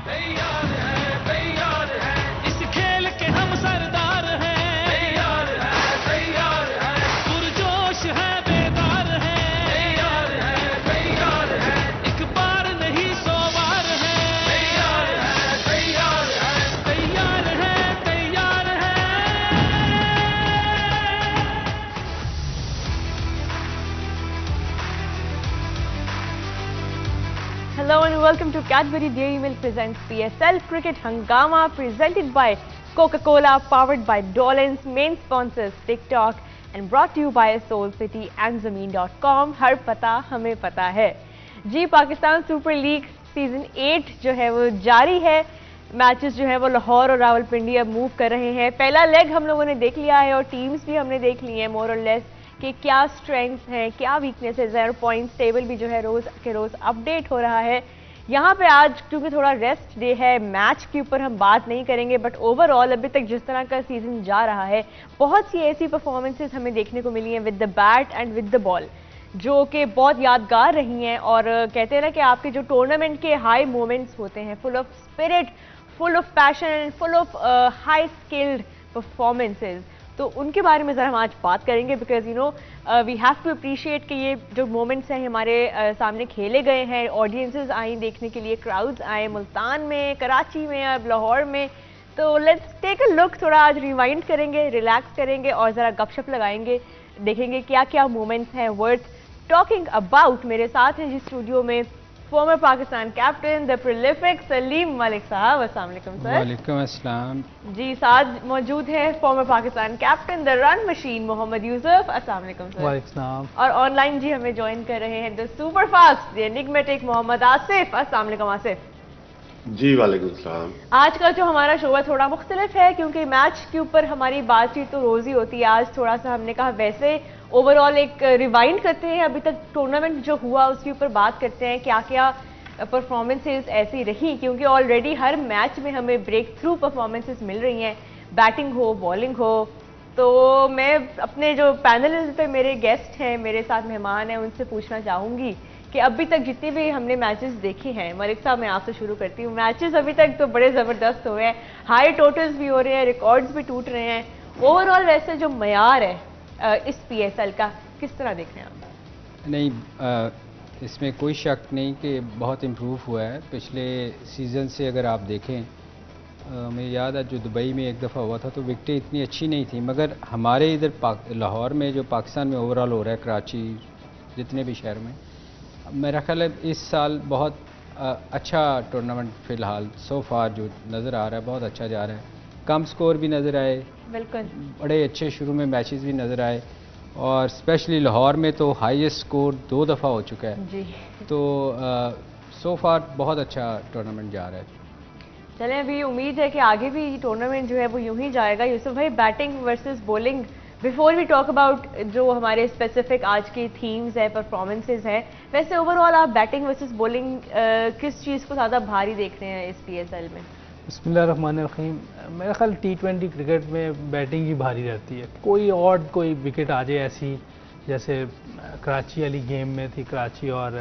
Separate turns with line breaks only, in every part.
तैयार है, तैयार है, इस खेल के हम सरदार हैं। तैयार है, पुरजोश है, बेदार है। तैयार है, एक बार नहीं 100 बार है। तैयार है, तैयार है, तैयार है, तैयार है।
Hello and welcome to Cadbury Dairy Milk presents PSL Cricket Hangama presented by Coca-Cola, powered by Dolans, main sponsors TikTok and brought to you by Soul City and Zameen.com. हर पता हमें पता है जी। पाकिस्तान सुपर लीग सीजन 8 जो है वो जारी है। Matches जो है वो लाहौर और रावलपिंडी अब मूव कर रहे हैं। पहला लेग हम लोगों ने देख लिया है और टीम्स भी हमने देख ली हैं मोर और लेस कि क्या स्ट्रेंथ्स हैं, क्या वीकनेसेस हैं और पॉइंट्स टेबल भी जो है रोज के रोज अपडेट हो रहा है। यहाँ पे आज क्योंकि थोड़ा रेस्ट डे है, मैच के ऊपर हम बात नहीं करेंगे, बट ओवरऑल अभी तक जिस तरह का सीजन जा रहा है बहुत सी ऐसी परफॉर्मेंसेस हमें देखने को मिली हैं with the bat and with the ball जो कि बहुत यादगार रही हैं। और कहते हैं ना कि आपके जो टूर्नामेंट के हाई मोमेंट्स होते हैं, full of spirit, full of passion and full of high skilled performances, तो उनके बारे में ज़रा हम आज बात करेंगे। Because you know we have to appreciate कि ये जो मोमेंट्स हैं हमारे सामने खेले गए हैं, ऑडियंसेस आई देखने के लिए, क्राउड्स आए मुल्तान में, कराची में, अब लाहौर में। तो लेट्स टेक अ लुक, थोड़ा आज रिवाइंड करेंगे, रिलैक्स करेंगे और ज़रा गपशप लगाएंगे, देखेंगे क्या क्या मोमेंट्स हैं वर्थ टॉकिंग अबाउट। मेरे साथ हैं जी स्टूडियो में farmer Pakistan captain the prolific Salim Malik साहब। अस्सलाम वालेकुम सर।
वालेकुम अस्सलाम
जी। साथ मौजूद है former Pakistan captain the run machine Mohammad Yousuf. अस्सलाम वालेकुम सर।
वालेकुम।
और ऑनलाइन जी हमें ज्वाइन कर रहे हैं the super fast the enigmatic Mohammad Asif. अस्सलाम वालेकुम आसिफ।
जी वालेकुम सलाम।
आज का जो हमारा शो है थोड़ा मुख्तलिफ है क्योंकि मैच के ऊपर हमारी बातचीत तो रोज ही होती है। आज थोड़ा सा हमने कहा वैसे ओवरऑल एक रिवाइंड करते हैं, अभी तक टूर्नामेंट जो हुआ उसके ऊपर बात करते हैं, क्या क्या परफॉर्मेंसेज ऐसी रही, क्योंकि ऑलरेडी हर मैच में हमें ब्रेक थ्रू परफॉर्मेंसेज मिल रही हैं, बैटिंग हो बॉलिंग हो। तो मैं अपने जो पैनल पे मेरे गेस्ट हैं, मेरे साथ मेहमान हैं, उनसे पूछना चाहूँगी कि अभी तक जितने भी हमने मैचेस देखे हैं, मलिक साहब मैं आपसे शुरू करती हूँ, मैचेस अभी तक तो बड़े ज़बरदस्त हुए हैं, हाई टोटल्स भी हो रहे हैं, रिकॉर्ड्स भी टूट रहे हैं। ओवरऑल वैसे जो मयार है इस PSL का किस तरह देख रहे हैं आप?
नहीं, इसमें कोई शक नहीं कि बहुत इम्प्रूव हुआ है पिछले सीज़न से। अगर आप देखें, मुझे याद है जो दुबई में एक दफ़ा हुआ था तो विकटें इतनी अच्छी नहीं थी, मगर हमारे इधर लाहौर में जो पाकिस्तान में ओवरऑल हो रहा है, कराची जितने भी शहर में, मेरा ख्याल है इस साल बहुत अच्छा टूर्नामेंट फ़िलहाल सो फार जो नज़र आ रहा है बहुत अच्छा जा रहा है। कम स्कोर भी नज़र आए,
बिल्कुल
बड़े अच्छे शुरू में मैचेस भी नज़र आए, और स्पेशली लाहौर में तो हाईएस्ट स्कोर 2 दफ़ा हो चुका है
जी।
तो सो फार बहुत अच्छा टूर्नामेंट जा रहा है।
चलें, अभी उम्मीद है कि आगे भी टूर्नामेंट जो है वो यूं ही जाएगा। यूसुफ भाई, batting versus bowling, before we talk about जो हमारे स्पेसिफिक आज की थीम्स है, परफॉर्मेंसेज है, वैसे ओवरऑल आप बैटिंग वर्सेस बॉलिंग किस चीज़ को ज़्यादा भारी देख रहे हैं इस PSL में?
बिस्मिल्लाहिर्रहमानिर्रहीम। मेरा ख्याल T20 क्रिकेट में बैटिंग ही भारी रहती है। कोई और कोई विकेट आ जाए ऐसी, जैसे कराची वाली गेम में थी, कराची और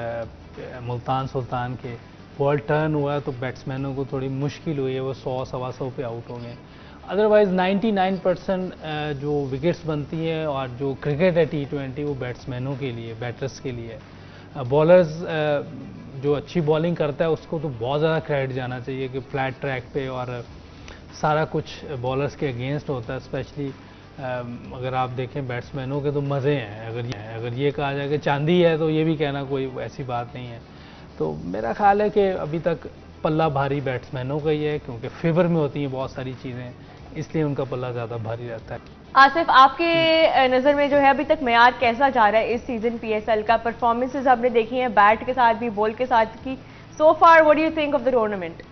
मुल्तान सुल्तान के, बॉल टर्न हुआ तो बैट्समैनों को थोड़ी मुश्किल हुई है, वो 100-125 पे आउट हो गए। अदरवाइज़ 99% जो विकेट्स बनती हैं और जो क्रिकेट है T20 वो बैट्समैनों के लिए, बैटर्स के लिए। बॉलर्स जो अच्छी बॉलिंग करता है उसको तो बहुत ज़्यादा क्रेडिट जाना चाहिए कि फ्लैट ट्रैक पे और सारा कुछ बॉलर्स के अगेंस्ट होता है। स्पेशली अगर आप देखें बैट्समैनों के तो मज़े हैं। अगर ये कहा जाए कि चांदी है तो ये भी कहना कोई ऐसी बात नहीं है। तो मेरा ख्याल है कि अभी तक पल्ला भारी बैट्समैनों का ही है, क्योंकि फेवर में होती हैं बहुत सारी चीज़ें, इसलिए उनका पल्ला ज़्यादा भारी रहता है।
आसिफ, आपके नज़र में जो है अभी तक मयार कैसा जा रहा है इस सीजन PSL का? परफॉर्मेंसेज आपने देखी हैं बैट के साथ भी, बॉल के साथ की। So far what do you think of the tournament?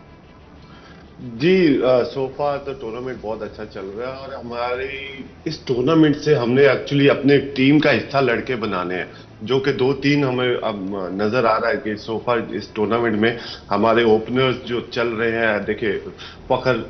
जी सो फार तो टूर्नामेंट बहुत अच्छा चल रहा है और हमारी इस टूर्नामेंट से हमने एक्चुअली अपने टीम का हिस्सा लड़के बनाने हैं, जो कि 2-3 हमें अब नजर आ रहा है कि सो फार इस टूर्नामेंट में हमारे ओपनर्स जो चल रहे हैं, देखिए फखर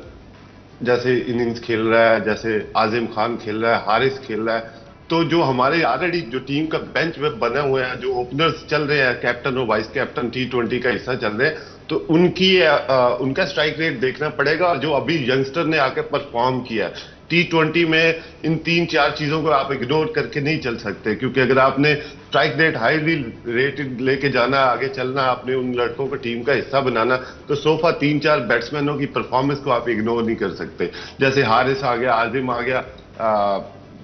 जैसे इनिंग्स खेल रहा है, जैसे आजिम खान खेल रहा है, हारिस खेल रहा है, तो जो हमारे ऑलरेडी जो टीम का बेंच में बने हुए हैं, जो ओपनर्स चल रहे हैं, कैप्टन और वाइस कैप्टन T20 का हिस्सा चल रहे हैं, तो उनका स्ट्राइक रेट देखना पड़ेगा। और जो अभी यंगस्टर ने आके परफॉर्म किया T20 में, इन 3-4 चीजों को आप इग्नोर करके नहीं चल सकते, क्योंकि अगर आपने स्ट्राइक रेट हाई रेटेड लेके जाना, आगे चलना, आपने उन लड़कों को टीम का हिस्सा बनाना, तो सोफा 3-4 बैट्समैनों की परफॉर्मेंस को आप इग्नोर नहीं कर सकते। जैसे हारिस आ गया, आजिम आ गया,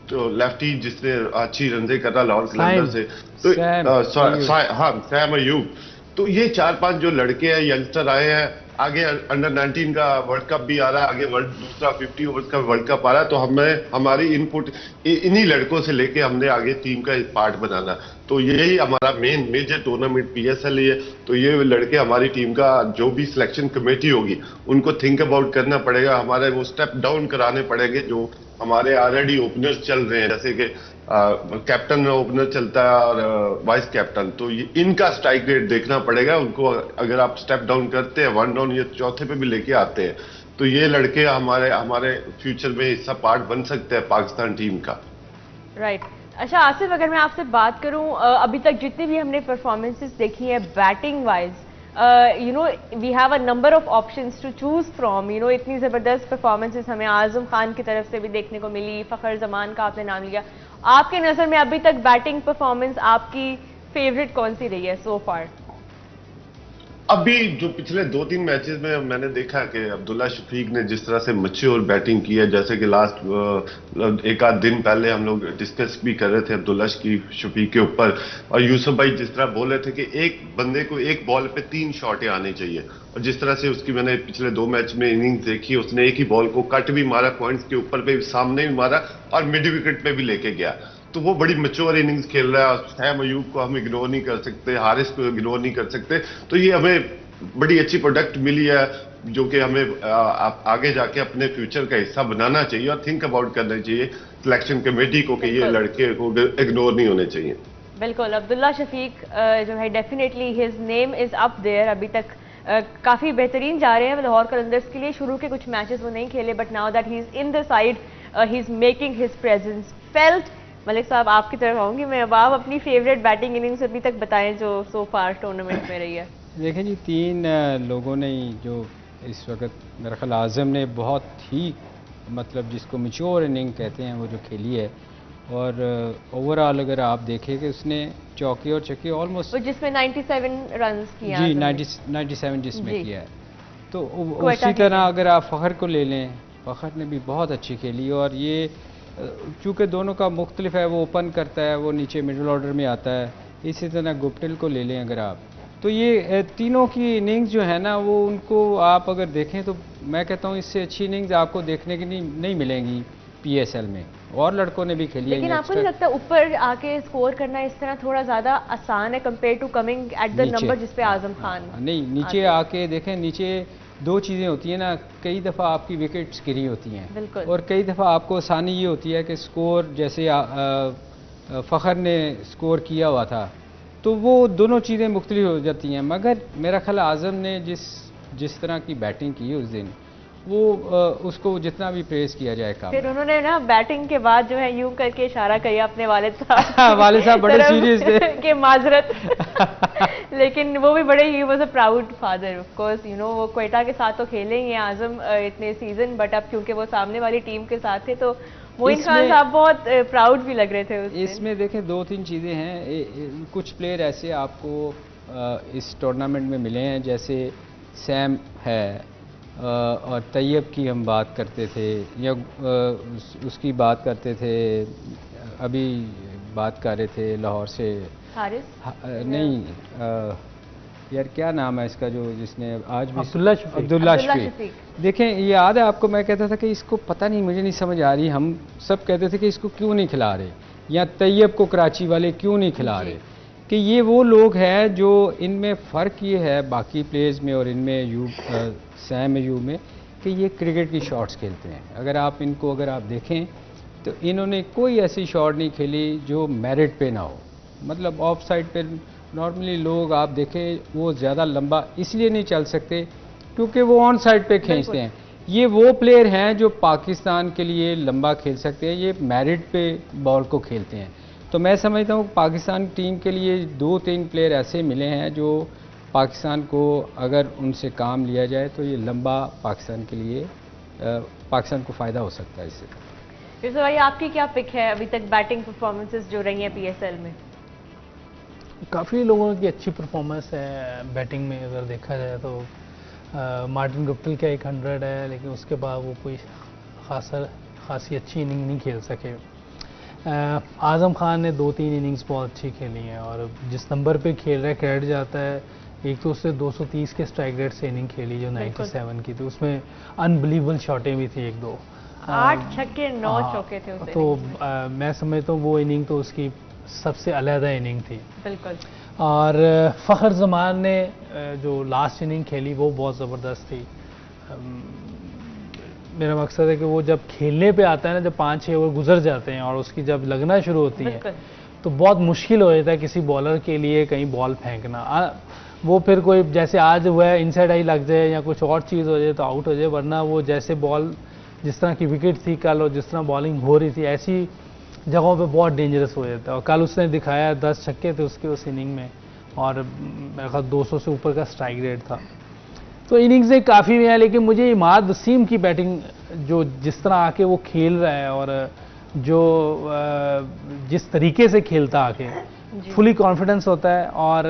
तो लेफ्टी जिसने अच्छी रनजे कर रहा लाहौर कलंदर से, तो हाँ सैम अयूब। तो ये 4-5 जो लड़के हैं, यंगस्टर आए हैं, आगे अंडर 19 का वर्ल्ड कप भी आ रहा है, आगे दूसरा 50 ओवर्स का वर्ल्ड कप आ रहा है, तो हमें हमारी इनपुट इन्हीं लड़कों से लेके हमने आगे टीम का पार्ट बनाना। तो यही हमारा मेजर टूर्नामेंट PSL ही है। तो ये लड़के हमारी टीम का जो भी सिलेक्शन कमेटी होगी उनको थिंक अबाउट करना पड़ेगा, हमारे वो स्टेप डाउन कराने पड़ेंगे। जो हमारे ऑलरेडी ओपनर्स चल रहे हैं, जैसे कि कैप्टन ओपनर चलता है और वाइस कैप्टन, तो इनका स्ट्राइक रेट देखना पड़ेगा उनको। अगर आप स्टेप डाउन करते हैं, 1 डाउन, ये चौथे पे भी लेके आते हैं, तो ये लड़के हमारे फ्यूचर में हिस्सा पार्ट बन सकते हैं पाकिस्तान टीम का।
राइट। अच्छा आसिफ, अगर मैं आपसे बात करूं, अभी तक जितनी भी हमने परफॉर्मेंसेस देखी है batting wise, you know we have a number of options to choose from, you know इतनी ज़बरदस्त परफॉर्मेंसेस हमें आजम खान की तरफ से भी देखने को मिली, फ़खर जमान का आपने नाम लिया। आपके नज़र में अभी तक बैटिंग परफॉर्मेंस आपकी फेवरेट कौन सी रही है सो फार?
अभी जो पिछले 2-3 मैचेस में मैंने देखा कि अब्दुल्ला शफीक ने जिस तरह से मैच्योर बैटिंग की है, जैसे कि लास्ट एक आध दिन पहले हम लोग डिस्कस भी कर रहे थे अब्दुल्ला शफीक के ऊपर, और यूसुफ भाई जिस तरह बोल रहे थे कि एक बंदे को एक बॉल पे 3 शॉटें आने चाहिए, और जिस तरह से उसकी मैंने पिछले 2 मैच में इनिंग्स देखी, उसने एक ही बॉल को कट भी मारा, पॉइंट्स के ऊपर पे सामने भी मारा और मिड विकेट पे भी लेके गया। तो वो बड़ी मैच्योर इनिंग्स खेल रहा है। सैम अयूब को हम इग्नोर नहीं कर सकते, हारिस को इग्नोर नहीं कर सकते। तो ये हमें बड़ी अच्छी प्रोडक्ट मिली है, जो कि हमें आगे जाके अपने फ्यूचर का हिस्सा बनाना चाहिए और थिंक अबाउट करना चाहिए सिलेक्शन कमेटी को कि ये लड़के को इग्नोर नहीं होने चाहिए।
बिल्कुल, अब्दुल्ला शफीक जो है definitely his name is up there. अभी तक काफ़ी बेहतरीन जा रहे हैं लाहौर कलंदर्स के लिए। शुरू के कुछ मैचेस वो नहीं खेले, but now that he is in the side, he is making his presence felt. Malik साहब, आपकी तरफ आऊंगी मैं, अब आप अपनी फेवरेट बैटिंग इनिंग्स अभी तक बताएं जो सो फार टूर्नामेंट में रही है।
देखें जी, 3 लोगों ने जो इस वक्त मेरा ख्याल आज़म ने बहुत ही मतलब जिसको मैच्योर इनिंग कहते हैं वो जो खेली है, और ओवरऑल अगर आप देखें कि उसने चौके और छक्के ऑलमोस्ट,
जिसमें 97 रन्स किया
जी 97 जिसमें किया है, तो उसी तरह अगर आप फ़खर को ले लें, फ़खर ने भी बहुत अच्छी खेली। और ये चूँकि दोनों का मुख्तलिफ है, वो ओपन करता है, वो नीचे मिडिल ऑर्डर में आता है। इसी तरह गुप्टिल को ले लें अगर आप, तो ये तीनों की इनिंग्स जो है ना, वो उनको आप अगर देखें तो मैं कहता हूँ इससे अच्छी इनिंग्स आपको देखने की नहीं मिलेंगी PSL में। और लड़कों ने भी खेली है।
लेकिन आपको नहीं लगता ऊपर आके स्कोर करना इस तरह थोड़ा ज़्यादा आसान है compare to coming at the number जिस पे आजम खान?
नहीं, नीचे आके देखें, नीचे 2 चीज़ें होती हैं ना, कई दफ़ा आपकी विकेट्स गिरी होती हैं, और कई दफ़ा आपको आसानी ये होती है कि स्कोर जैसे फ़खर ने स्कोर किया हुआ था, तो वो दोनों चीज़ें मुख्तलिफ हो जाती हैं। मगर मेरा ख्याल आज़म ने जिस तरह की बैटिंग की उस दिन, वो उसको जितना भी प्रेस किया जाए काम।
फिर उन्होंने ना बैटिंग के बाद जो है यूं करके इशारा किया अपने वालिद साहब
वालिद साहब बड़े सीरियस थे
कि माजरत लेकिन वो भी बड़े, he was a proud father of course, you know वो क्वेटा के साथ तो खेले ही हैं आजम इतने सीजन, बट अब क्योंकि वो सामने वाली टीम के साथ थे तो मोइन खान साहब बहुत प्राउड भी लग रहे थे उस दिन।
इसमें देखें 2-3 चीज़ें हैं। कुछ प्लेयर ऐसे आपको इस टूर्नामेंट में मिले हैं, जैसे सैम है, और तैयब की हम बात करते थे, या उसकी बात करते थे, अभी बात कर रहे थे लाहौर से हारिस नहीं, यार क्या नाम है इसका जो जिसने आज भी, अब्दुल्ला शफीक। देखें, ये याद है आपको, मैं कहता था कि इसको पता नहीं, मुझे नहीं समझ आ रही, हम सब कहते थे कि इसको क्यों नहीं खिला रहे, या तैयब को कराची वाले क्यों नहीं खिला रहे, कि ये वो लोग हैं जो, इनमें फ़र्क ये है बाकी प्लेयर्स में और इनमें सैम अयूब में, कि ये क्रिकेट की शॉट्स खेलते हैं। अगर आप इनको देखें तो इन्होंने कोई ऐसी शॉट नहीं खेली जो मेरिट पे ना हो। मतलब ऑफ साइड पे नॉर्मली लोग आप देखें वो ज़्यादा लंबा इसलिए नहीं चल सकते क्योंकि वो ऑन साइड पे खींचते हैं। ये वो प्लेयर हैं जो पाकिस्तान के लिए लंबा खेल सकते हैं, ये मेरिट पे बॉल को खेलते हैं। तो मैं समझता हूँ पाकिस्तान टीम के लिए 2-3 प्लेयर ऐसे मिले हैं जो पाकिस्तान को अगर उनसे काम लिया जाए तो ये लंबा पाकिस्तान के लिए पाकिस्तान को फ़ायदा हो सकता है इससे।
यूसुफ भाई, आपकी क्या पिक है अभी तक बैटिंग परफॉर्मेंसेस जो रही हैं PSL में?
काफ़ी लोगों की अच्छी परफॉर्मेंस है बैटिंग में, अगर देखा जाए तो मार्टिन गुप्टिल का 100 है, लेकिन उसके बाद वो कोई खासी अच्छी इनिंग नहीं खेल सके। आज़म खान ने 2-3 इनिंग्स बहुत अच्छी खेली हैं, और जिस नंबर पे खेल रहा है क्रेडिट जाता है। एक तो उससे 230 के स्ट्राइक रेट से इनिंग खेली जो 97 की थी, उसमें अनबिलीवेबल शॉटें भी थी 1-2,
8 छक्के 9 चौके थे उस
तो मैं समझता हूँ वो इनिंग तो उसकी सबसे अलहदा इनिंग थी।
बिल्कुल।
और फ़खर जमान ने जो लास्ट इनिंग खेली वो बहुत ज़बरदस्त थी। मेरा मकसद है कि वो जब खेलने पे आता है ना, जब 5-6 ओवर गुजर जाते हैं और उसकी जब लगना शुरू होती है तो बहुत मुश्किल हो जाता है किसी बॉलर के लिए कहीं बॉल फेंकना। वो फिर कोई जैसे आज हुआ है इनसाइड आई लग जाए या कुछ और चीज़ हो जाए तो आउट हो जाए, वरना वो जैसे बॉल जिस तरह की विकेट थी कल और जिस तरह बॉलिंग हो रही थी ऐसी जगहों पे बहुत डेंजरस हो जाता है। और कल उसने दिखाया 10 छक्के थे उसके उस इनिंग में, और मेरे ख्याल 200 से ऊपर का स्ट्राइक रेट था। तो इनिंग्सें काफ़ी हैं, लेकिन मुझे इमाद वसीम की बैटिंग जो जिस तरह आके वो खेल रहा है और जो जिस तरीके से खेलता आके फुली कॉन्फिडेंस होता है, और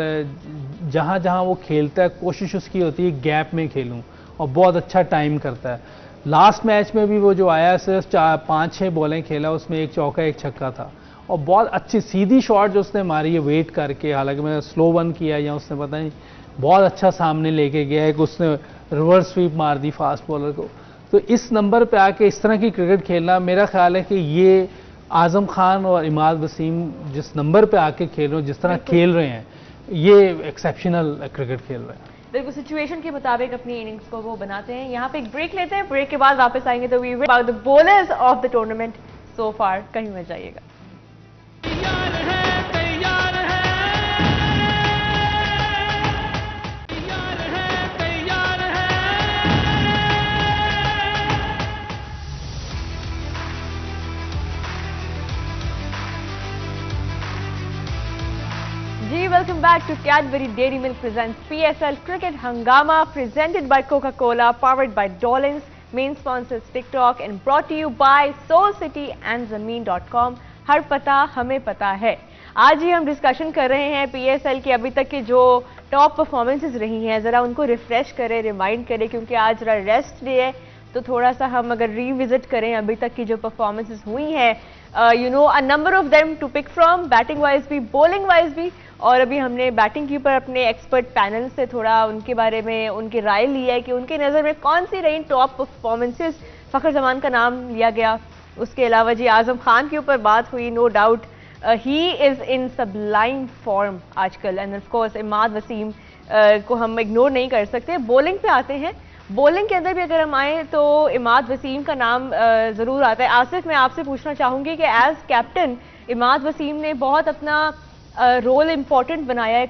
जहाँ जहाँ वो खेलता है कोशिश उसकी होती है गैप में खेलूं, और बहुत अच्छा टाइम करता है। लास्ट मैच में भी वो जो आया सिर्फ 5-6 बॉलें खेला, उसमें 1 चौका 1 छक्का था, और बहुत अच्छी सीधी शॉट जो उसने मारी है वेट करके, हालांकि मैंने स्लो वन किया या उसने पता नहीं बहुत अच्छा सामने लेके गया है कि उसने रिवर्स स्वीप मार दी फास्ट बॉलर को। तो इस नंबर पे आके इस तरह की क्रिकेट खेलना, मेरा ख्याल है कि ये आज़म खान और इमाद वसीम जिस नंबर पे आके खेल रहे हैं, जिस तरह खेल रहे हैं, ये एक्सेप्शनल क्रिकेट खेल रहे हैं।
बिल्कुल सिचुएशन के मुताबिक अपनी इनिंग्स को वो बनाते हैं। यहाँ पे एक ब्रेक लेते हैं, ब्रेक के बाद वापस आएंगे तो we will about the bowlers of the tournament so far. कहीं मत जाइएगा।
तैयार है, तैयार है, तैयार है, तैयार है।
जी, welcome back to Cadbury Dairy Milk presents PSL Cricket Hangama presented by Coca-Cola, powered by Dolens, main sponsors TikTok and brought to you by Soul City and Zameen.com। हर पता हमें पता है। आज ही हम डिस्कशन कर रहे हैं PSL की अभी तक की जो टॉप परफॉर्मेंसेस रही हैं, ज़रा उनको रिफ्रेश करें, रिमाइंड करें, क्योंकि आज जरा रेस्ट डे है तो थोड़ा सा हम अगर रिविजिट करें अभी तक की जो परफॉर्मेंसेस हुई हैं, you know a number of them to pick from, batting wise भी बॉलिंग वाइज भी। और अभी हमने बैटिंग के ऊपर अपने एक्सपर्ट पैनल से थोड़ा उनके बारे में उनकी राय ली है कि उनकी नज़र में कौन सी रही टॉप परफॉर्मेंसेस। फ़खर जमान का नाम लिया गया, उसके अलावा जी आज़म खान के ऊपर बात हुई, no doubt he is in sublime form आजकल, and of course Imad Wasim को हम इग्नोर नहीं कर सकते। बॉलिंग पे आते हैं, बॉलिंग के अंदर भी अगर हम आए तो इमाद वसीम का नाम ज़रूर आता है। आसिफ, मैं आपसे पूछना चाहूँगी कि एज कैप्टन इमाद वसीम ने बहुत अपना रोल इम्पॉर्टेंट बनाया है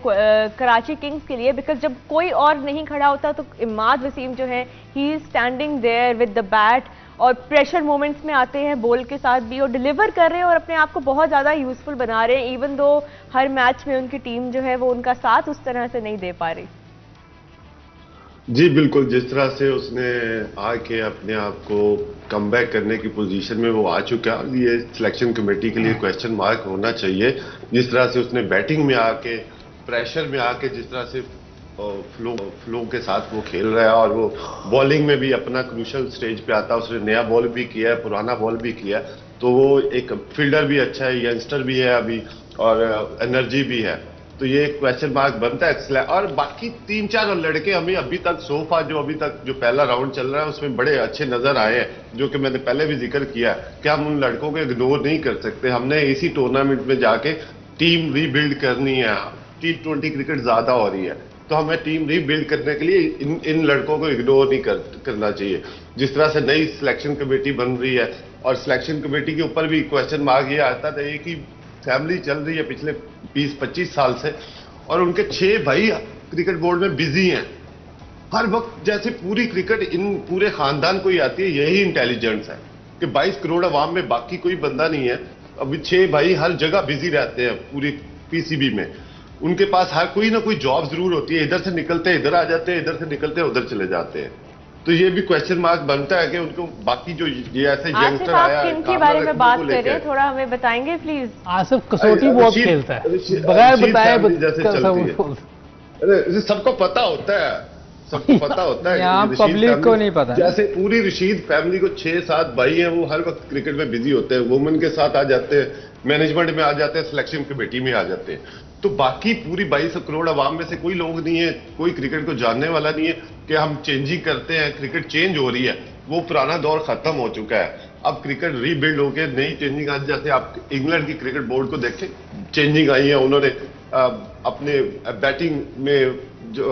कराची किंग्स के लिए, बिकॉज जब कोई और नहीं खड़ा होता तो इमाद वसीम जो है he is standing there with the bat, और प्रेशर मोमेंट्स में आते हैं बॉल के साथ भी और डिलीवर कर रहे हैं और अपने आप को बहुत ज़्यादा यूजफुल बना रहे हैं, इवन दो हर मैच में उनकी टीम जो है वो उनका साथ उस तरह से नहीं दे पा रही।
जी बिल्कुल, जिस तरह से उसने आके अपने आप को कमबैक करने की पोजीशन में वो आ चुका है, ये सिलेक्शन कमेटी के लिए क्वेश्चन मार्क होना चाहिए। जिस तरह से उसने बैटिंग में आके प्रेशर में आके जिस तरह से फ्लो के साथ वो खेल रहा है, और वो बॉलिंग में भी अपना क्रूशल स्टेज पे आता है, उसने नया बॉल भी किया है, पुराना बॉल भी किया है, तो वो एक फील्डर भी अच्छा है, यंगस्टर भी है अभी, और एनर्जी भी है, तो ये एक क्वेश्चन मार्क बनता है। और बाकी 3-4 लड़के हमें अभी तक सोफा जो अभी तक जो पहला राउंड चल रहा है उसमें बड़े अच्छे नजर आए हैं, जो कि मैंने पहले भी जिक्र किया कि हम उन लड़कों को इग्नोर नहीं कर सकते। हमने इसी टूर्नामेंट में जाके टीम रीबिल्ड करनी है, T20 क्रिकेट ज्यादा हो रही है, तो हमें टीम रीबिल्ड करने के लिए इन लड़कों को इग्नोर नहीं करना चाहिए। जिस तरह से नई सिलेक्शन कमेटी बन रही है, और सिलेक्शन कमेटी के ऊपर भी क्वेश्चन मार्क ये आता था कि फैमिली चल रही है पिछले 20-25 साल से, और उनके 6 भाई क्रिकेट बोर्ड में बिजी हैं हर वक्त, जैसे पूरी क्रिकेट इन पूरे खानदान को ही आती है। यही इंटेलिजेंस है कि 22 करोड़ अवाम में बाकी कोई बंदा नहीं है, अभी 6 भाई हर जगह बिजी रहते हैं पूरी पीसीबी में। उनके पास हर कोई ना कोई जॉब जरूर होती है, इधर से निकलते हैं इधर आ जाते हैं, इधर से निकलते हैं उधर चले जाते हैं। तो ये भी क्वेश्चन मार्क बनता है कि उनको बाकी जो ये ऐसे यंगस्टर आया
आप किन के बारे में बात कर रहे हैं, थोड़ा हमें बताएंगे प्लीज।
आसिफ कसौटी बहुत खेलता है, बगैर बताए
जैसे चलती है। अरे सबको पता होता है, सबको पता होता है।
यहाँ पब्लिक को नहीं पता।
जैसे पूरी रशीद फैमिली को 6-7 भाई हैं, वो हर वक्त क्रिकेट में बिजी होते हैं, वुमेन के साथ आ जाते हैं, मैनेजमेंट में आ जाते हैं, सिलेक्शन कमेटी में आ जाते हैं। तो बाकी पूरी 22 करोड़ आवाम में से कोई लोग नहीं है, कोई क्रिकेट को जानने वाला नहीं है कि हम चेंजिंग करते हैं, क्रिकेट चेंज हो रही है। वो पुराना दौर खत्म हो चुका है। अब क्रिकेट रीबिल्ड होकर नई चेंजिंग आज, जैसे आप इंग्लैंड की क्रिकेट बोर्ड को देखें, चेंजिंग आई है। उन्होंने अपने बैटिंग में जो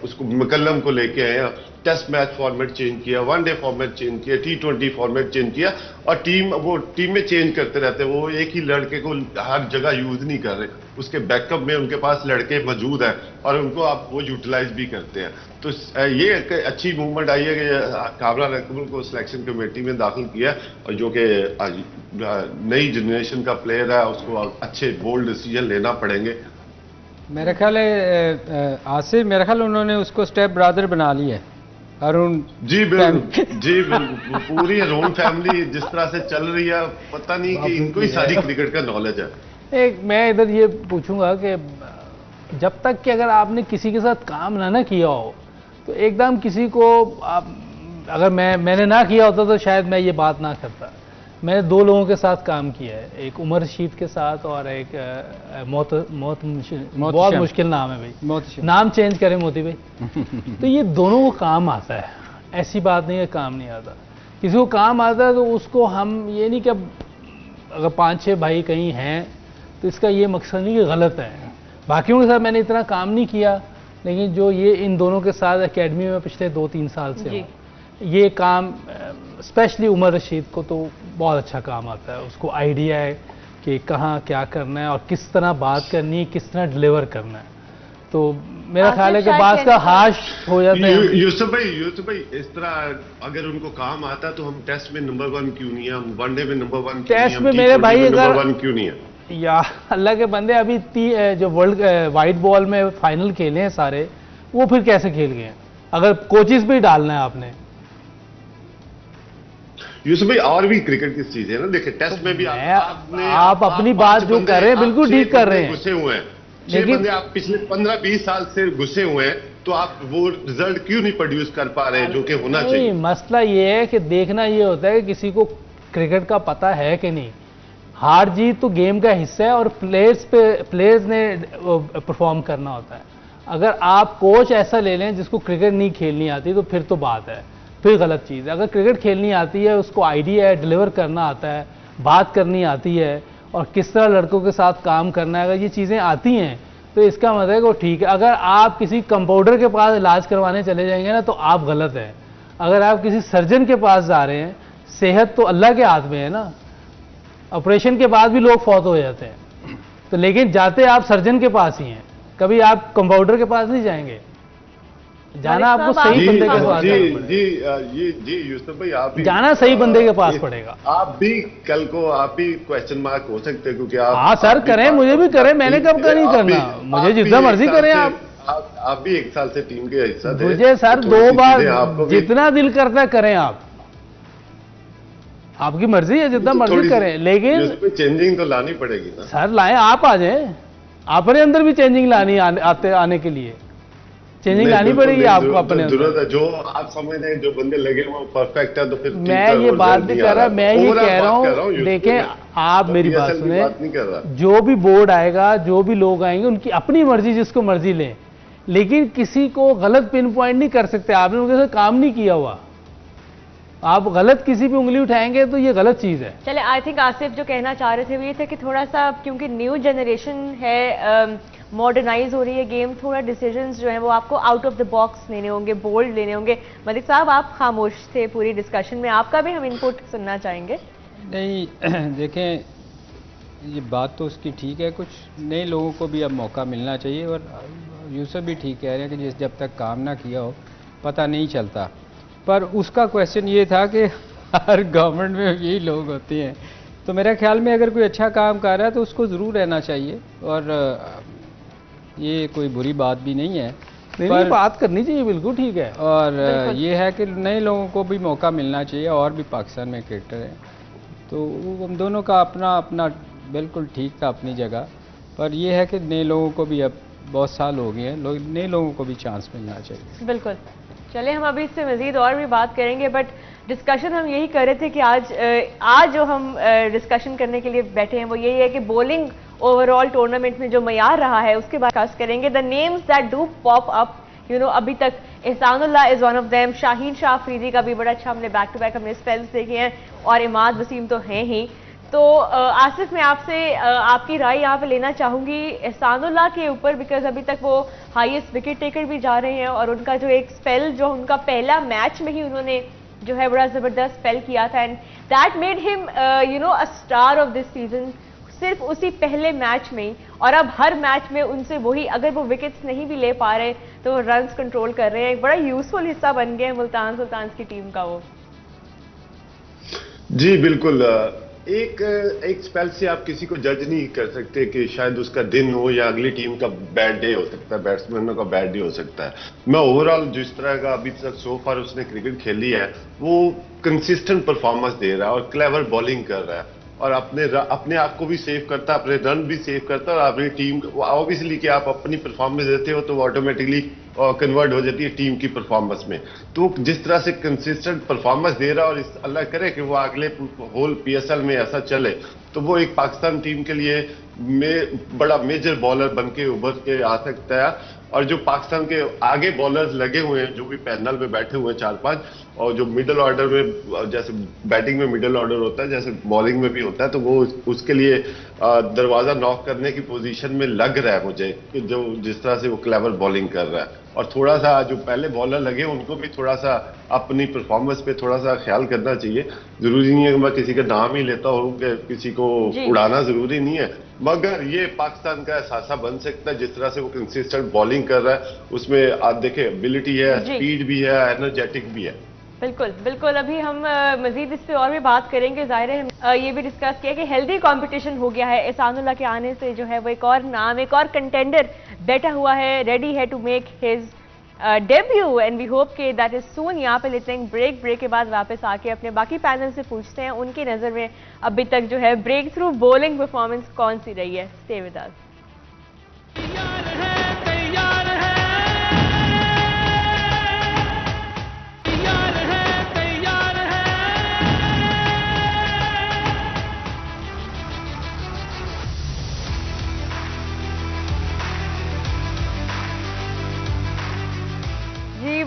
उसको मकल्लम को लेके आए हैं, टेस्ट मैच फॉर्मेट चेंज किया, वनडे फॉर्मेट चेंज किया, T20 फॉर्मेट चेंज किया, और टीम में चेंज करते रहते हैं। वो एक ही लड़के को हर जगह यूज नहीं कर रहे, उसके बैकअप में उनके पास लड़के मौजूद हैं और उनको आप वो यूटिलाइज भी करते हैं। तो ये एक अच्छी मूवमेंट आई है कि कामरान अकमल को सिलेक्शन कमेटी में दाखिल किया, और जो कि नई जनरेशन का प्लेयर है, उसको अच्छे बोल्ड डिसीजन लेना पड़ेंगे।
मेरा ख्याल है आसिफ, मेरा ख्याल उन्होंने उसको स्टेप ब्रदर बना लिया है, अरुण।
जी बिल्कुल, जी बिल्कुल। पूरी अरुण फैमिली जिस तरह से चल रही है, पता नहीं कि इनको ही सारी क्रिकेट का नॉलेज है।
एक मैं इधर ये पूछूंगा कि जब तक कि अगर आपने किसी के साथ काम ना किया हो, तो एकदम किसी को आप, अगर मैंने ना किया होता तो शायद मैं ये बात ना करता। मैंने 2 लोगों के साथ काम किया है, एक उमर रशीद के साथ और एक बहुत मुश्किल नाम है भाई, नाम चेंज करें मोती भाई। तो ये दोनों को काम आता है, ऐसी बात नहीं है काम नहीं आता। किसी को काम आता है तो उसको हम ये नहीं कि अगर 5-6 भाई कहीं हैं तो इसका ये मकसद नहीं कि गलत है। बाकियों के साथ मैंने इतना काम नहीं किया, लेकिन जो ये इन दोनों के साथ एकेडमी में पिछले 2-3 साल से हूँ, ये काम स्पेशली उमर रशीद को तो बहुत अच्छा काम आता है। उसको आइडिया है कि कहाँ क्या करना है और किस तरह बात करनी है, किस तरह डिलीवर करना है। तो मेरा ख्याल है कि बात का हाश हो जाता है।
यूसुफ भाई इस तरह अगर उनको काम आता तो हम टेस्ट में नंबर 1 क्यों नहीं है, हम वनडे में नंबर 1
टेस्ट में मेरे भाई अगर
नंबर 1 क्यों नहीं है?
या अल्लाह के बंदे, अभी जो वर्ल्ड वाइट बॉल में फाइनल खेले हैं सारे, वो फिर कैसे खेल गए हैं अगर कोचिज भी डालना है आपने।
यूसुफ भाई और भी क्रिकेट की चीज है ना, देखिए टेस्ट में भी
आप अपनी बात जो कर रहे हैं बिल्कुल ठीक कर रहे हैं,
घुसे हुए हैं। 6 बंदे आप पिछले 15-20 साल से घुसे हुए हैं, तो आप वो रिजल्ट क्यों नहीं प्रोड्यूस कर पा रहे हैं जो कि होना चाहिए?
मसला ये है कि देखना ये होता है कि किसी को क्रिकेट का पता है कि नहीं। हार जीत तो गेम का हिस्सा है और प्लेयर्स ने परफॉर्म करना होता है। अगर आप कोच ऐसा ले लें जिसको क्रिकेट नहीं खेलनी आती तो फिर तो बात है, फिर गलत चीज़ है। अगर क्रिकेट खेलनी आती है, उसको आइडिया है, डिलीवर करना आता है, बात करनी आती है और किस तरह लड़कों के साथ काम करना है, अगर ये चीज़ें आती हैं तो इसका मतलब है कि वो ठीक है। अगर आप किसी कंपाउंडर के पास इलाज करवाने चले जाएंगे ना तो आप गलत हैं। अगर आप किसी सर्जन के पास जा रहे हैं, सेहत तो अल्लाह के हाथ में है ना, ऑपरेशन के बाद भी लोग फौत हो जाते हैं, तो लेकिन जाते आप सर्जन के पास ही हैं, कभी आप कंपाउंडर के पास नहीं जाएंगे। जाना आपको सही बंदे के पास
जी यूसुफ भाई, आप
जाना सही बंदे के पास पड़ेगा।
आप भी कल को आप भी क्वेश्चन मार्क हो सकते हैं, क्योंकि आप
हाँ सर करें, मुझे भी करें, मैंने कब का नहीं करना, मुझे जितना मर्जी करें।
आप भी 1 साल से टीम के हिस्सा थे।
मुझे सर 2 बार जितना दिल करता है करें, आप आपकी मर्जी है, जितना मर्जी करें, लेकिन
चेंजिंग तो लानी पड़ेगी ना
सर। लाएं, आप आ जाएं, अपने अंदर भी चेंजिंग लानी आने के लिए चेंजिंग लानी पड़ेगी आपको अपने अंदर।
जो आप समझ रहे हैं, जो बंदे लगे वो परफेक्ट है, तो फिर
मैं ये बात नहीं कर रहा, मैं ये कह रहा हूँ, देखें आप मेरी बात सुने, जो भी बोर्ड आएगा, जो भी लोग आएंगे, उनकी अपनी मर्जी, जिसको मर्जी लें, लेकिन किसी को गलत पिन पॉइंट नहीं कर सकते। आपने उनके साथ काम नहीं किया हुआ, आप गलत किसी पे उंगली उठाएंगे तो ये गलत चीज है।
चले, आई थिंक आसिफ जो कहना चाह रहे थे वो ये थे कि थोड़ा सा, क्योंकि न्यू जनरेशन है, मॉडर्नाइज हो रही है गेम, थोड़ा डिसीजंस जो है वो आपको आउट ऑफ द बॉक्स लेने होंगे, बोल्ड लेने होंगे। मलिक साहब आप खामोश थे पूरी डिस्कशन में, आपका भी हम इनपुट सुनना चाहेंगे।
नहीं देखें, ये बात तो उसकी ठीक है, कुछ नए लोगों को भी अब मौका मिलना चाहिए, और यूसुफ भी ठीक कह रहे हैं कि जब तक काम ना किया हो पता नहीं चलता। पर उसका क्वेश्चन ये था कि हर गवर्नमेंट में यही लोग होते हैं, तो मेरे ख्याल में अगर कोई अच्छा काम कर रहा है तो उसको ज़रूर रहना चाहिए। और ये कोई बुरी बात भी नहीं है,
नहीं, बात करनी चाहिए, बिल्कुल ठीक है।
और ये है कि नए लोगों को भी मौका मिलना चाहिए, और भी पाकिस्तान में क्रिकेटर हैं, तो हम दोनों का अपना अपना बिल्कुल ठीक था अपनी जगह, पर यह है कि नए लोगों को भी, अब बहुत साल हो गए हैं, नए लोगों को भी चांस मिलना चाहिए।
बिल्कुल। चलिए हम अभी इससे मज़ीद और भी बात करेंगे, बट डिस्कशन हम यही कर रहे थे कि आज जो हम डिस्कशन करने के लिए बैठे हैं वो यही है कि बॉलिंग ओवरऑल टूर्नामेंट में जो मयार रहा है उसके बाद खास करेंगे। The names that do pop up, you know, अभी तक Ehsanullah is one of them, Shaheen Shah Afridi का भी बड़ा अच्छा हमने बैक टू बैक हमने स्पेल्स देखे हैं, और इमाद वसीम तो हैं ही। तो आसिफ, मैं आपसे आपकी राय यहाँ पे लेना चाहूँगी एहसानुल्लाह के ऊपर, बिकॉज अभी तक वो हाईएस्ट विकेट टेकर भी जा रहे हैं, और उनका जो एक स्पेल जो उनका पहला मैच में ही उन्होंने जो है बड़ा ज़बरदस्त स्पेल किया था, and that made him you know a star of this season, सिर्फ उसी पहले मैच में। और अब हर मैच में उनसे वही, अगर वो विकेट्स नहीं भी ले पा रहे तो वो रन्स कंट्रोल कर रहे हैं, एक बड़ा यूजफुल हिस्सा बन गए मुल्तान सुल्तान्स की टीम का वो।
जी बिल्कुल। एक स्पेल से आप किसी को जज नहीं कर सकते कि शायद उसका दिन हो या अगली टीम का बैड डे हो सकता है, बैट्समैनों का बैड डे हो सकता है। मैं ओवरऑल जिस तरह का अभी तक सो फार उसने क्रिकेट खेली है, वो कंसिस्टेंट परफॉर्मेंस दे रहा है और क्लेवर बॉलिंग कर रहा है, और अपने आप को भी सेव करता है, अपने रन भी सेव करता है, और अपनी टीम ऑब्वियसली कि आप अपनी परफॉर्मेंस देते हो तो वो ऑटोमेटिकली कन्वर्ट हो जाती है टीम की परफॉर्मेंस में। तो जिस तरह से कंसिस्टेंट परफॉर्मेंस दे रहा है, और अल्लाह करे कि वो अगले होल पीएसएल में ऐसा चले, तो वो एक पाकिस्तान टीम के लिए बड़ा मेजर बॉलर बन के उभर के आ सकता है। और जो पाकिस्तान के आगे बॉलर्स लगे हुए हैं, जो भी पैनल में बैठे हुए हैं 4-5, और जो मिडिल ऑर्डर में, जैसे बैटिंग में मिडिल ऑर्डर होता है, जैसे बॉलिंग में भी होता है, तो वो उसके लिए दरवाजा नॉक करने की पोजीशन में लग रहा है मुझे, कि जो जिस तरह से वो क्लेवर बॉलिंग कर रहा है। और थोड़ा सा जो पहले बॉलर लगे उनको भी थोड़ा सा अपनी परफॉर्मेंस पे थोड़ा सा ख्याल करना चाहिए। जरूरी नहीं है कि मैं किसी का नाम ही लेता हूँ, कि किसी को उड़ाना जरूरी नहीं है, मगर ये पाकिस्तान का एहसास बन सकता है जिस तरह से वो कंसिस्टेंट बॉलिंग कर रहा है। उसमें आप देखें एबिलिटी है, स्पीड भी है, एनर्जेटिक भी है।
बिल्कुल बिल्कुल। अभी हम मजीद इस पे और भी बात करेंगे। ज़ाहिर है हम ये भी डिस्कस किया कि हेल्दी कंपटीशन हो गया है, एहसानुल्लाह के आने से जो है वो एक और नाम, एक और कंटेंडर बैठा हुआ है, रेडी है to make his debut, and we hope के दैट इज सून। यहाँ पे लेते हैं ब्रेक के बाद वापस आके अपने बाकी पैनल से पूछते हैं उनकी नज़र में अभी तक जो है ब्रेक थ्रू बॉलिंग परफॉर्मेंस कौन सी रही है। Stay with us.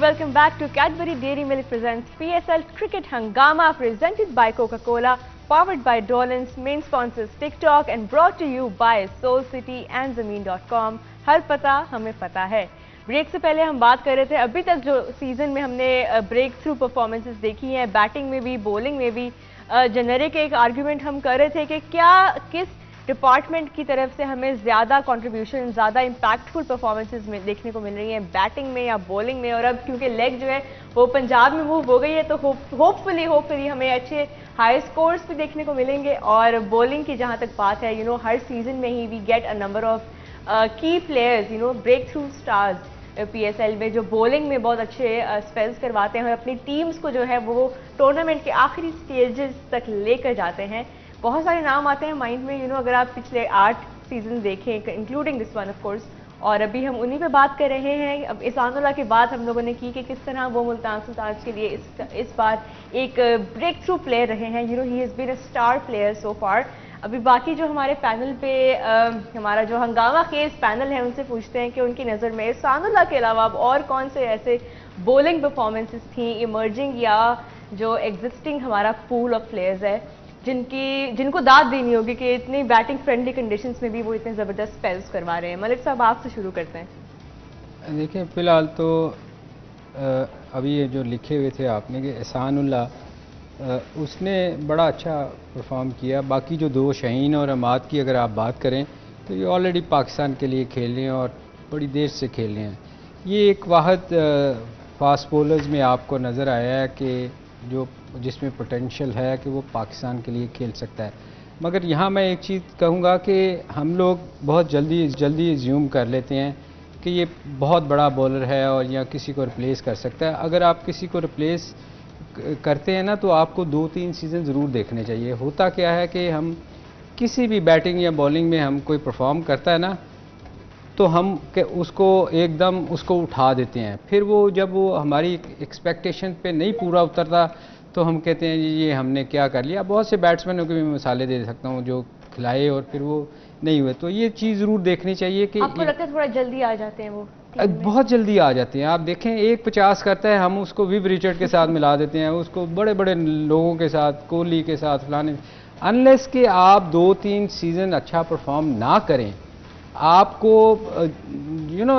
Welcome back to Cadbury Dairy Milk presents PSL Cricket Hangama, presented by Coca-Cola, powered by Dolans, main sponsors TikTok, and brought to you by Soul City and Zameen.com. हर पता हमें पता है। Break से पहले हम बात कर रहे थे अभी तक जो सीजन में हमने ब्रेक थ्रू परफॉर्मेंसेस देखी हैं, बैटिंग में भी बॉलिंग में भी। जेनेरिक एक आर्ग्यूमेंट हम कर रहे थे कि क्या किस डिपार्टमेंट की तरफ से हमें ज़्यादा कंट्रीब्यूशन, ज़्यादा इम्पैक्टफुल परफॉर्मेंसेस में देखने को मिल रही हैं, बैटिंग में या बॉलिंग में। और अब क्योंकि लेग जो है वो पंजाब में मूव हो गई है, तो होपफुली हमें अच्छे हाई स्कोर्स भी देखने को मिलेंगे। और बॉलिंग की जहाँ तक बात है, यू नो, हर सीजन में ही we get a number of key players, you know, break through stars PSL में, जो बॉलिंग में बहुत अच्छे स्पेल्स करवाते हैं और अपनी टीम्स को जो है वो टूर्नामेंट के आखिरी स्टेजेस तक लेकर जाते हैं। बहुत सारे नाम आते हैं माइंड में, यू नो, अगर आप पिछले 8 सीजन देखें, including this one of course, और अभी हम उन्हीं पे बात कर रहे हैं। अब एहसानुल्लाह के बाद हम लोगों ने की कि किस तरह वो मुल्तान सुल्तान्स के लिए इस बार एक ब्रेक थ्रू प्लेयर रहे हैं। You know, he has been a star player so far. अभी बाकी जो हमारे पैनल पे हमारा जो हंगामा खेज पैनल है उनसे पूछते हैं कि उनकी नज़र में एहसानुल्लाह के अलावा अब और कौन से ऐसे बॉलिंग परफॉर्मेंसेस थी इमर्जिंग या जो एग्जिस्टिंग हमारा पूल ऑफ प्लेयर्स है जिनको दाद देनी होगी कि इतनी बैटिंग फ्रेंडली कंडीशंस में भी वो इतने ज़बरदस्त स्पेल्स करवा रहे हैं। मलिक साहब, आपसे शुरू करते हैं।
देखिए, फ़िलहाल तो अभी ये जो लिखे हुए थे आपने कि एहसानुल्लाह उसने बड़ा अच्छा परफॉर्म किया। बाकी जो दो शाहीन और अमाद की अगर आप बात करें तो ये ऑलरेडी पाकिस्तान के लिए खेल रहे हैं और बड़ी देर से खेल रहे हैं। ये एक वाहद फास्ट बॉलर्स में आपको नज़र आया है कि जो जिसमें पोटेंशियल है कि वो पाकिस्तान के लिए खेल सकता है। मगर यहाँ मैं एक चीज़ कहूँगा कि हम लोग बहुत जल्दी ज्यूम कर लेते हैं कि ये बहुत बड़ा बॉलर है और या किसी को रिप्लेस कर सकता है। अगर आप किसी को रिप्लेस करते हैं ना तो आपको 2-3 सीज़न ज़रूर देखने चाहिए। होता क्या है कि हम किसी भी बैटिंग या बॉलिंग में हम कोई परफॉर्म करता है ना तो हम उसको एकदम उसको उठा देते हैं, फिर वो जब वो हमारी एक्सपेक्टेशन पे नहीं पूरा उतरता तो हम कहते हैं ये हमने क्या कर लिया। बहुत से बैट्समैनों के भी मिसालें दे सकता हूँ जो खिलाए और फिर वो नहीं हुए। तो ये चीज़ ज़रूर देखनी चाहिए कि
आपको लगता है थोड़ा जल्दी आ जाते हैं वो टीम में?
बहुत जल्दी आ जाते हैं। आप देखें 1-50 करता है, हम उसको विव रिचर्ड के साथ मिला देते हैं, उसको बड़े बड़े लोगों के साथ, कोहली के साथ फलाने। अनलेस कि आप 2-3 सीज़न अच्छा परफॉर्म ना करें, आपको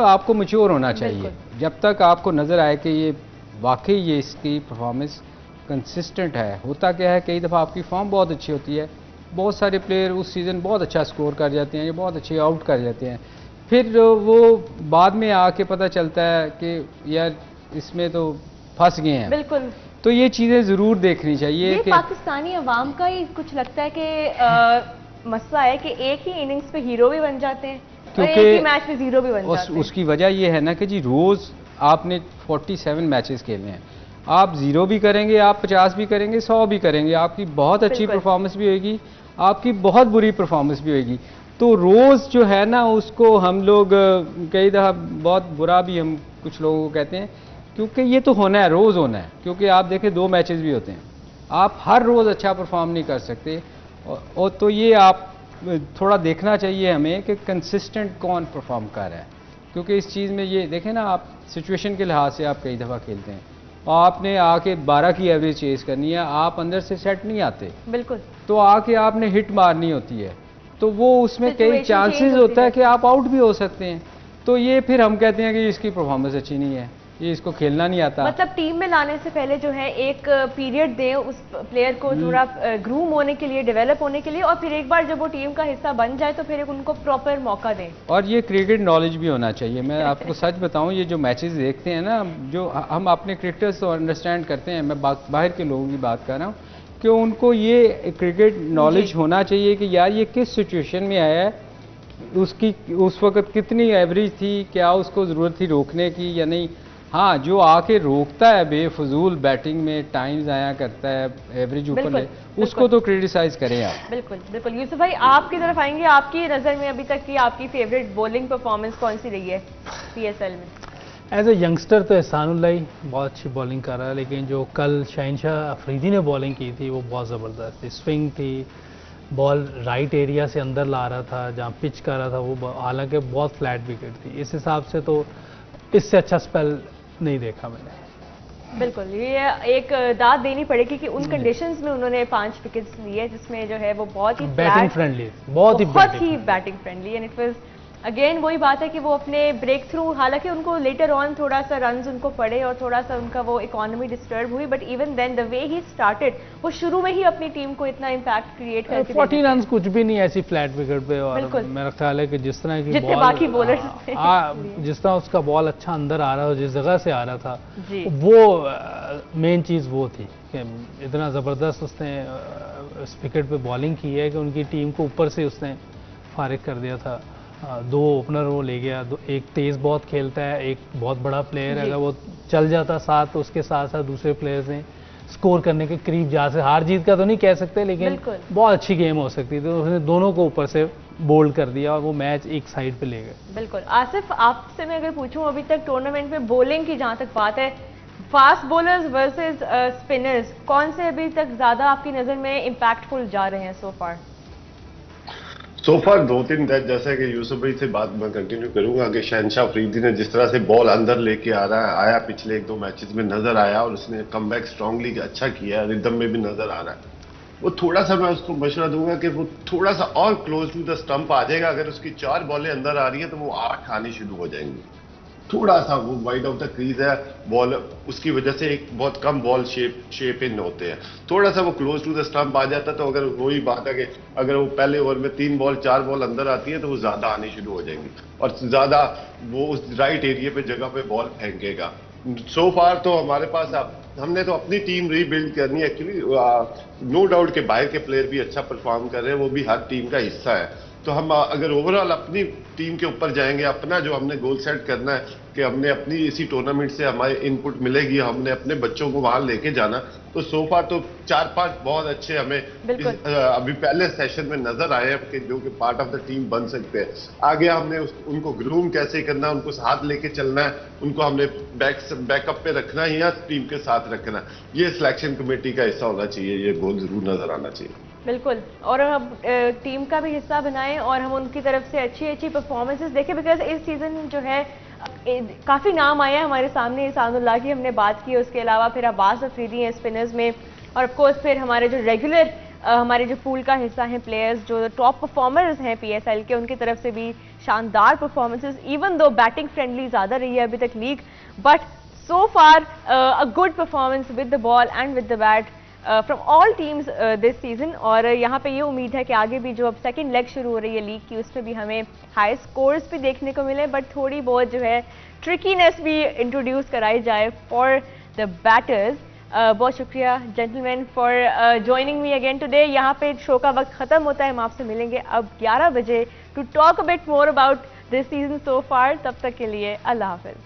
आपको मैच्योर होना चाहिए। जब तक आपको नज़र आए कि ये वाकई ये इसकी परफॉर्मेंस कंसिस्टेंट है। होता क्या है कई दफ़ा आपकी फॉर्म बहुत अच्छी होती है, बहुत सारे प्लेयर उस सीज़न बहुत अच्छा स्कोर कर जाते हैं या बहुत अच्छे आउट कर जाते हैं, फिर वो बाद में आके पता चलता है कि यार इसमें तो फंस गए हैं।
बिल्कुल।
तो ये चीज़ें ज़रूर देखनी चाहिए
ये
कि
पाकिस्तानी अवाम का ही कुछ लगता है कि मसला है कि एक ही इनिंग्स पे हीरो भी बन जाते हैं और एक ही मैच में जीरो भी बन जाते हैं।
उसकी वजह ये है ना कि जी रोज़ आपने 47 मैचेस खेलने हैं, आप 0 भी करेंगे, आप 50 भी करेंगे, 100 भी करेंगे, आपकी बहुत अच्छी परफॉर्मेंस भी होगी, आपकी बहुत बुरी परफॉर्मेंस भी होगी। तो रोज़ जो है ना उसको हम लोग कई दफ़ा बहुत बुरा भी हम कुछ लोगों को कहते हैं, क्योंकि ये तो होना है, रोज़ होना है। क्योंकि आप देखें 2 मैचेस भी होते हैं, आप हर रोज़ अच्छा परफॉर्म नहीं कर सकते। और तो ये आप थोड़ा देखना चाहिए हमें कि कंसिस्टेंट कौन परफॉर्म कर रहा है। क्योंकि इस चीज़ में ये देखें ना, आप सिचुएशन के लिहाज से आप कई दफ़ा खेलते हैं और आपने आके 12 की एवरेज चेज़ करनी है, आप अंदर से सेट नहीं आते।
बिल्कुल।
तो आके आपने हिट मारनी होती है, तो वो उसमें कई चांसेस होता है कि आप आउट भी हो सकते हैं। तो ये फिर हम कहते हैं कि इसकी परफॉर्मेंस अच्छी नहीं है, ये इसको खेलना नहीं आता।
मतलब टीम में लाने से पहले जो है एक पीरियड दें उस प्लेयर को थोड़ा ग्रूम होने के लिए, डेवलप होने के लिए, और फिर एक बार जब वो टीम का हिस्सा बन जाए तो फिर उनको प्रॉपर मौका दें। और
ये क्रिकेट नॉलेज भी होना चाहिए। मैं आपको सच बताऊं, ये जो मैचेस देखते हैं ना, जो हम अपने क्रिकेटर्स तो अंडरस्टैंड करते हैं, मैं बाहर के लोगों की बात कर रहा हूँ कि उनको ये क्रिकेट नॉलेज होना चाहिए कि यार ये किस सिचुएशन में आया है, उसकी उस वक्त कितनी एवरेज थी, क्या उसको ज़रूरत थी रोकने की या नहीं। हाँ, जो आके रोकता है बेफजूल बैटिंग में, टाइम ज़ाया करता है, एवरेज ऊपर ले, उसको तो क्रिटिसाइज करें आप।
बिल्कुल बिल्कुल। यूसुफ भाई आपकी तरफ आएंगे, आपकी नज़र में अभी तक की आपकी फेवरेट बॉलिंग परफॉर्मेंस कौन सी रही है PSL में?
एज ए यंगस्टर तो एहसानुल्लाह ही बहुत अच्छी बॉलिंग कर रहा है, लेकिन जो कल शहनशाह अफरीदी ने बॉलिंग की थी वो बहुत ज़बरदस्त थी। स्विंग थी, बॉल राइट एरिया से अंदर ला रहा था, जहाँ पिच कर रहा था वो, हालांकि बहुत फ्लैट विकेट थी। इस हिसाब से तो इससे अच्छा स्पेल नहीं देखा मैंने।
बिल्कुल, ये एक दाद देनी पड़ेगी कि उन कंडीशंस में उन्होंने 5 विकेट्स लिए जिसमें जो है वो बहुत ही
बैटिंग फ्रेंडली, बहुत ही
batting friendly, and it was again वही बात है कि वो अपने ब्रेक थ्रू, हालांकि उनको लेटर ऑन थोड़ा सा रन्स उनको पड़े और थोड़ा सा उनका वो इकोनॉमी डिस्टर्ब हुई, but even then the way he started, वो शुरू में ही अपनी टीम को इतना इम्पैक्ट क्रिएट करके
40 रन्स कुछ भी नहीं ऐसी फ्लैट विकेट पे। और मेरा ख्याल है कि जिस तरह की
जितने बाकी बॉलर्स
जिस तरह उसका बॉल अच्छा अंदर आ रहा था, जिस जगह से आ रहा था, वो मेन चीज़ वो थी कि इतना ज़बरदस्त उसने इस विकेट पे बॉलिंग की है कि उनकी टीम को ऊपर से उसने फारिग कर दिया था। 2 ओपनर वो ले गया, एक तेज़ बहुत खेलता है, एक बहुत बड़ा प्लेयर है, अगर वो चल जाता साथ तो उसके साथ साथ दूसरे प्लेयर्स ने स्कोर करने के करीब जा से, हार जीत का तो नहीं कह सकते लेकिन बहुत अच्छी गेम हो सकती थी। तो उसने दोनों को ऊपर से बोल्ड कर दिया और वो मैच एक साइड पे ले गए।
बिल्कुल। आसिफ, आपसे मैं अगर पूछूं अभी तक टूर्नामेंट में बॉलिंग की जहां तक बात है, फास्ट बॉलर्स वर्सेस स्पिनर्स, कौन से अभी तक ज्यादा आपकी नजर में इम्पैक्टफुल जा रहे हैं सो फार?
2-3 जैसे कि यूसुफ भाई से बात मैं कंटिन्यू करूंगा कि शहनशाह अफरीदी ने जिस तरह से बॉल अंदर लेके आया पिछले 1-2 मैचेस में नजर आया, और उसने कमबैक स्ट्रांगली अच्छा किया, रिदम में भी नजर आ रहा है। वो थोड़ा सा, मैं उसको मशवरा दूंगा कि वो थोड़ा सा और क्लोज टू द स्टंप आ जाएगा। अगर उसकी 4 बॉलें अंदर आ रही है तो वो 8 आनी शुरू हो जाएंगी। थोड़ा सा वो वाइड ऑफ द क्रीज है बॉल, उसकी वजह से एक बहुत कम बॉल शेप इन होते हैं। थोड़ा सा वो क्लोज टू द स्टंप आ जाता है तो अगर वही बात है कि अगर वो पहले ओवर में 3 बॉल 4 बॉल अंदर आती है तो वो ज्यादा आनी शुरू हो जाएंगी और ज्यादा वो उस राइट एरिया पे जगह पे बॉल फेंकेगा। सो फार तो हमारे पास अब हमने तो अपनी टीम रीबिल्ड करनी है एक्चुअली। नो डाउट के बाहर के प्लेयर भी अच्छा परफॉर्म कर रहे हैं, वो भी हर टीम का हिस्सा है। तो हम अगर ओवरऑल अपनी टीम के ऊपर जाएंगे, अपना जो हमने गोल सेट करना है कि हमने अपनी इसी टूर्नामेंट से हमारी इनपुट मिलेगी, हमने अपने बच्चों को वहां लेके जाना, तो सोफा तो 4-5 बहुत अच्छे हमें अभी पहले सेशन में नजर आए हैं कि जो कि पार्ट ऑफ द टीम बन सकते हैं। आगे हमने उनको ग्रूम कैसे करना है, उनको साथ लेके चलना है, उनको हमने बैकअप पे रखना है या टीम के साथ रखना है, ये सिलेक्शन कमेटी का हिस्सा होना चाहिए, ये गोल जरूर नजर आना चाहिए।
बिल्कुल, और हम टीम का भी हिस्सा बनाएं और हम उनकी तरफ से अच्छी अच्छी परफॉर्मेंसेस देखें, बिकॉज इस सीजन जो है काफ़ी नाम आया हमारे सामने। इसानुल्लाह की हमने बात की, उसके अलावा फिर अब्बास अफरीदी हैं स्पिनर्स में, और ऑफ कोर्स फिर हमारे जो रेगुलर हमारे जो पूल का हिस्सा हैं प्लेयर्स जो टॉप परफॉर्मर्स हैं PSL के, उनकी तरफ से भी शानदार performances, even though batting friendly ज़्यादा रही है अभी तक league, but so far a good performance with the ball and with the bat from all teams this season. और यहाँ पे ये उम्मीद है कि आगे भी जो अब सेकंड लेग शुरू हो रही है लीग की, उसमें भी हमें हाई स्कोर्स भी देखने को मिले, बट थोड़ी बहुत जो है ट्रिकीनेस भी इंट्रोड्यूस कराई जाए फॉर द बैटर्स। बहुत शुक्रिया gentleman for joining me again today. यहाँ पे शो का वक्त खत्म होता है, हम आपसे मिलेंगे अब 11 बजे to talk a bit more about this season so far. तब तक के लिए अल्लाह हाफिज।